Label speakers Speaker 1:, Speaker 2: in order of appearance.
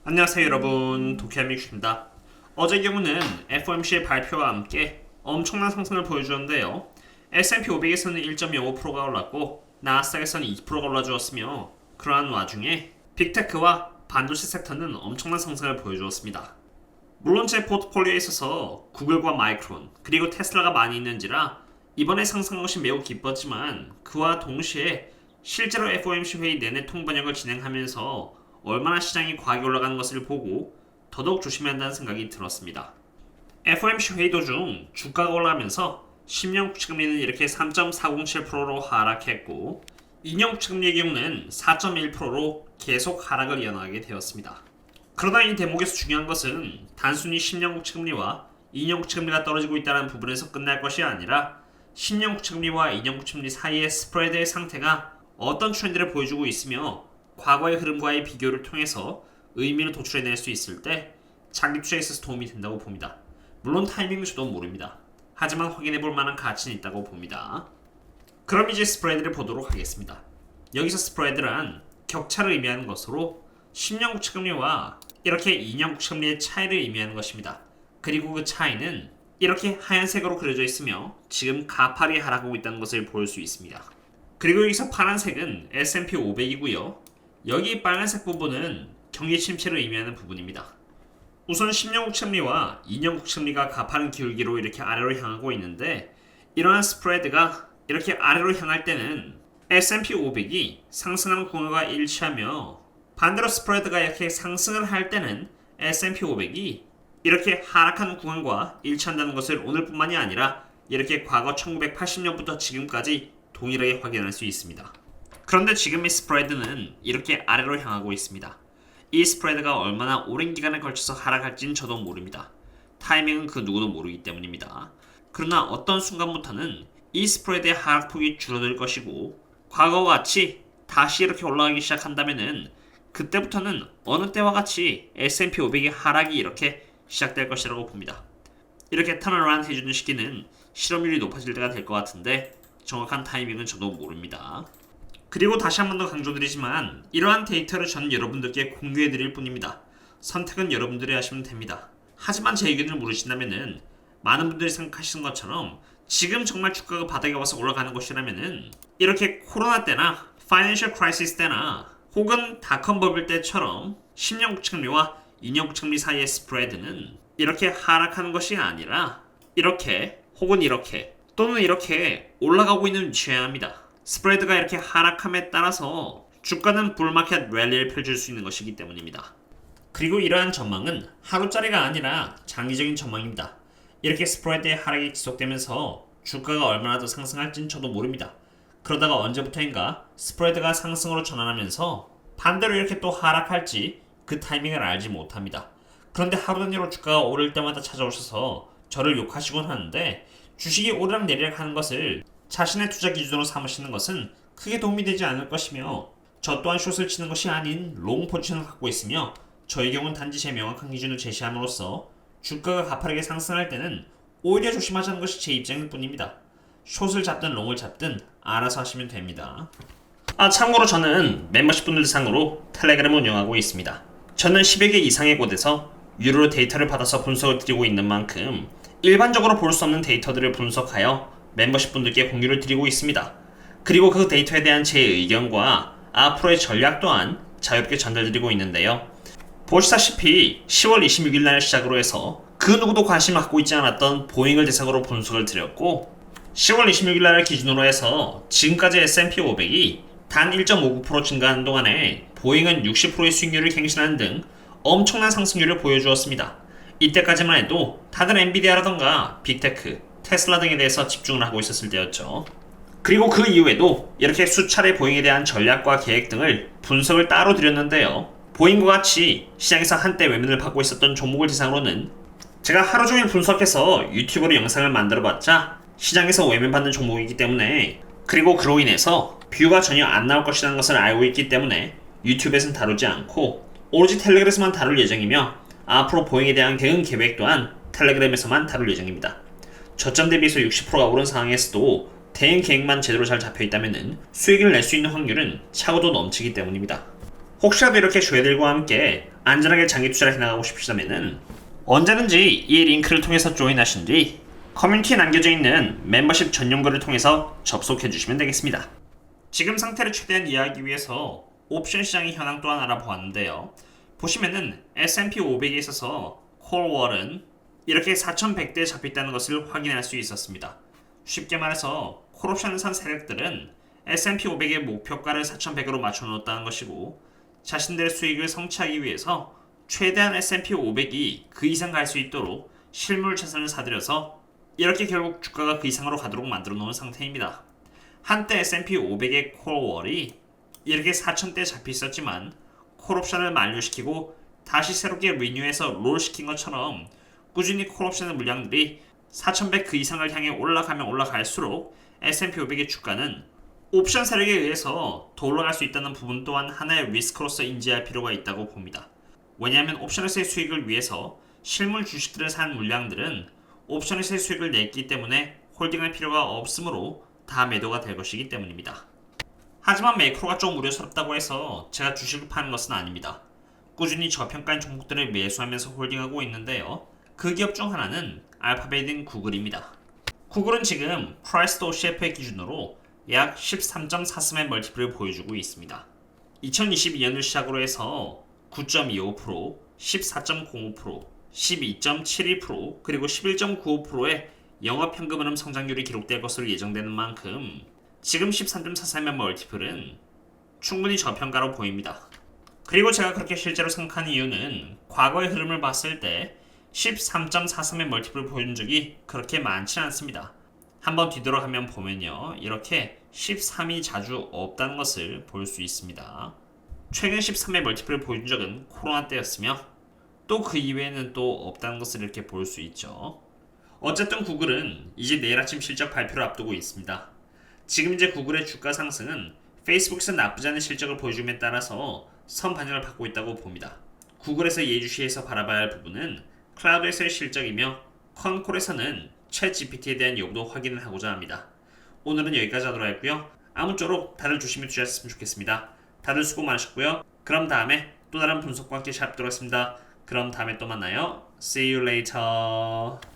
Speaker 1: 안녕하세요 여러분, 도쿄함믹입니다. 어제 경우는 FOMC의 발표와 함께 엄청난 상승을 보여주었는데요. S&P 500에서는 1.05%가 올랐고 나스닥에서는 2%가 올라주었으며, 그러한 와중에 빅테크와 반도체 섹터는 엄청난 상승을 보여주었습니다. 물론 제 포트폴리오에 있어서 구글과 마이크론 그리고 테슬라가 많이 있는지라 이번에 상승한 것이 매우 기뻤지만, 그와 동시에 실제로 FOMC 회의 내내 통번역을 진행하면서 얼마나 시장이 과하게 올라가는 것을 보고 더더욱 조심해야 한다는 생각이 들었습니다. FOMC 회의 도중 주가가 올라가면서 10년 국채금리는 이렇게 3.407%로 하락했고, 2년 국채금리의 경우는 4.1%로 계속 하락을 이어나가게 되었습니다. 그러나 이 대목에서 중요한 것은 단순히 10년 국채금리와 2년 국채금리가 떨어지고 있다는 부분에서 끝날 것이 아니라 10년 국채금리와 2년 국채금리 사이의 스프레드의 상태가 어떤 트렌드를 보여주고 있으며 과거의 흐름과의 비교를 통해서 의미를 도출해낼 수 있을 때 장기 투자에 있어서 도움이 된다고 봅니다. 물론 타이밍은 저도 모릅니다. 하지만 확인해볼 만한 가치는 있다고 봅니다. 그럼 이제 스프레드를 보도록 하겠습니다. 여기서 스프레드란 격차를 의미하는 것으로 10년 국채금리와 이렇게 2년 국채금리의 차이를 의미하는 것입니다. 그리고 그 차이는 이렇게 하얀색으로 그려져 있으며 지금 가파르게 하락하고 있다는 것을 볼 수 있습니다. 그리고 여기서 파란색은 S&P 500이고요. 여기 빨간색 부분은 경기 침체를 의미하는 부분입니다. 우선 10년 국채금리와 2년 국채금리가 가파른 기울기로 이렇게 아래로 향하고 있는데, 이러한 스프레드가 이렇게 아래로 향할 때는 S&P 500이 상승하는 구간과 일치하며, 반대로 스프레드가 이렇게 상승을 할 때는 S&P 500이 이렇게 하락하는 구간과 일치한다는 것을 오늘뿐만이 아니라 이렇게 과거 1980년부터 지금까지 동일하게 확인할 수 있습니다. 그런데 지금 이 스프레드는 이렇게 아래로 향하고 있습니다. 이 스프레드가 얼마나 오랜 기간에 걸쳐서 하락할지는 저도 모릅니다. 타이밍은 그 누구도 모르기 때문입니다. 그러나 어떤 순간부터는 이 스프레드의 하락폭이 줄어들 것이고, 과거와 같이 다시 이렇게 올라가기 시작한다면은 그때부터는 어느 때와 같이 S&P 500의 하락이 이렇게 시작될 것이라고 봅니다. 이렇게 턴어라운드 해주는 시기는 실업률이 높아질 때가 될 것 같은데 정확한 타이밍은 저도 모릅니다. 그리고 다시 한 번 더 강조드리지만, 이러한 데이터를 저는 여러분들께 공유해드릴 뿐입니다. 선택은 여러분들이 하시면 됩니다. 하지만 제 의견을 물으신다면은 많은 분들이 생각하시는 것처럼 지금 정말 주가가 바닥에 와서 올라가는 것이라면은 이렇게 코로나 때나 파이낸셜 크라이시스 때나 혹은 닷컴 버블 때처럼 10년 국채금리와 2년 국채금리 사이의 스프레드는 이렇게 하락하는 것이 아니라 이렇게 혹은 이렇게 또는 이렇게 올라가고 있는 위치여야 합니다. 스프레드가 이렇게 하락함에 따라서 주가는 불마켓 랠리를 펼칠 수 있는 것이기 때문입니다. 그리고 이러한 전망은 하루짜리가 아니라 장기적인 전망입니다. 이렇게 스프레드의 하락이 지속되면서 주가가 얼마나 더 상승할지는 저도 모릅니다. 그러다가 언제부터인가 스프레드가 상승으로 전환하면서 반대로 이렇게 또 하락할지 그 타이밍을 알지 못합니다. 그런데 하루 단위로 주가가 오를 때마다 찾아오셔서 저를 욕하시곤 하는데, 주식이 오르락 내리락 하는 것을 자신의 투자 기준으로 삼으시는 것은 크게 도움이 되지 않을 것이며, 저 또한 숏을 치는 것이 아닌 롱 포지션을 갖고 있으며, 저의 경우는 단지 제 명확한 기준을 제시함으로써 주가가 가파르게 상승할 때는 오히려 조심하자는 것이 제 입장일 뿐입니다. 숏을 잡든 롱을 잡든 알아서 하시면 됩니다. 참고로 저는 멤버십 분들 대상으로 텔레그램을 운영하고 있습니다. 저는 10여 개 이상의 곳에서 유료로 데이터를 받아서 분석을 드리고 있는 만큼 일반적으로 볼 수 없는 데이터들을 분석하여 멤버십 분들께 공유를 드리고 있습니다. 그리고 그 데이터에 대한 제 의견과 앞으로의 전략 또한 자유롭게 전달드리고 있는데요. 보시다시피 10월 26일날 시작으로 해서 그 누구도 관심을 갖고 있지 않았던 보잉을 대상으로 분석을 드렸고, 10월 26일날을 기준으로 해서 지금까지 S&P 500이 단 1.59% 증가하는 동안에 보잉은 60%의 수익률을 갱신하는 등 엄청난 상승률을 보여주었습니다. 이때까지만 해도 다들 엔비디아라던가 빅테크, 테슬라 등에 대해서 집중을 하고 있었을 때였죠. 그리고 그 이후에도 이렇게 수차례 보잉에 대한 전략과 계획 등을 분석을 따로 드렸는데요. 보잉과 같이 시장에서 한때 외면을 받고 있었던 종목을 대상으로는 제가 하루 종일 분석해서 유튜브로 영상을 만들어봤자 시장에서 외면받는 종목이기 때문에, 그리고 그로 인해서 뷰가 전혀 안 나올 것이라는 것을 알고 있기 때문에 유튜브에서는 다루지 않고 오로지 텔레그램에서만 다룰 예정이며, 앞으로 보잉에 대한 대응 계획 또한 텔레그램에서만 다룰 예정입니다. 저점 대비해서 60%가 오른 상황에서도 대응 계획만 제대로 잘 잡혀있다면 수익을 낼 수 있는 확률은 차고도 넘치기 때문입니다. 혹시라도 이렇게 쉐들과 함께 안전하게 장기 투자를 해나가고 싶으시다면 언제든지 이 링크를 통해서 조인하신 뒤 커뮤니티에 남겨져 있는 멤버십 전용 글을 통해서 접속해 주시면 되겠습니다. 지금 상태를 최대한 이해하기 위해서 옵션 시장의 현황 또한 알아보았는데요. 보시면은 S&P 500에 있어서 콜월은 이렇게 4100대에 잡혀있다는 것을 확인할 수 있었습니다. 쉽게 말해서 콜옵션을 산 세력들은 S&P 500의 목표가를 4100으로 맞춰놓았다는 것이고 자신들의 수익을 성취하기 위해서 최대한 S&P 500이 그 이상 갈 수 있도록 실물 자산을 사들여서 이렇게 결국 주가가 그 이상으로 가도록 만들어 놓은 상태입니다. 한때 S&P 500의 콜월이 이렇게 4000대에 잡혀 있었지만 콜옵션을 만료시키고 다시 새롭게 리뉴해서 롤시킨 것처럼 꾸준히 콜옵션의 물량들이 4100 그 이상을 향해 올라가면 올라갈수록 S&P 500의 주가는 옵션 세력에 의해서 더 올라갈 수 있다는 부분 또한 하나의 리스크로서 인지할 필요가 있다고 봅니다. 왜냐하면 옵션에서의 수익을 위해서 실물 주식들을 산 물량들은 옵션에서의 수익을 냈기 때문에 홀딩할 필요가 없으므로 다 매도가 될 것이기 때문입니다. 하지만 매크로가 좀 우려스럽다고 해서 제가 주식을 파는 것은 아닙니다. 꾸준히 저평가인 종목들을 매수하면서 홀딩하고 있는데요. 그 기업 중 하나는 알파벳인 구글입니다. 구글은 지금 프라이스 OCF의 기준으로 약 13.43의 멀티플을 보여주고 있습니다. 2022년을 시작으로 해서 9.25%, 14.05%, 12.71% 그리고 11.95%의 영업현금 흐름 성장률이 기록될 것으로 예정되는 만큼 지금 13.43의 멀티플은 충분히 저평가로 보입니다. 그리고 제가 그렇게 실제로 생각하는 이유는 과거의 흐름을 봤을 때 13.43의 멀티플을 보여준 적이 그렇게 많지는 않습니다. 한번 뒤돌아가면 보면요. 이렇게 13이 자주 없다는 것을 볼 수 있습니다. 최근 13의 멀티플을 보여준 적은 코로나 때였으며 또 그 이외에는 또 없다는 것을 이렇게 볼 수 있죠. 어쨌든 구글은 이제 내일 아침 실적 발표를 앞두고 있습니다. 지금 이제 구글의 주가 상승은 페이스북에서 나쁘지 않은 실적을 보여줌에 따라서 선반영을 받고 있다고 봅니다. 구글에서 예주시에서 바라봐야 할 부분은 클라우드에서의 실적이며 컨콜에서는 챗 GPT에 대한 여부도 확인을 하고자 합니다. 오늘은 여기까지 하도록 하겠고요. 아무쪼록 다들 조심히 투자하셨으면 좋겠습니다. 다들 수고 많으셨고요. 그럼 다음에 또 다른 분석과 함께 찾아뵙도록 하겠습니다. 그럼 다음에 또 만나요. See you later.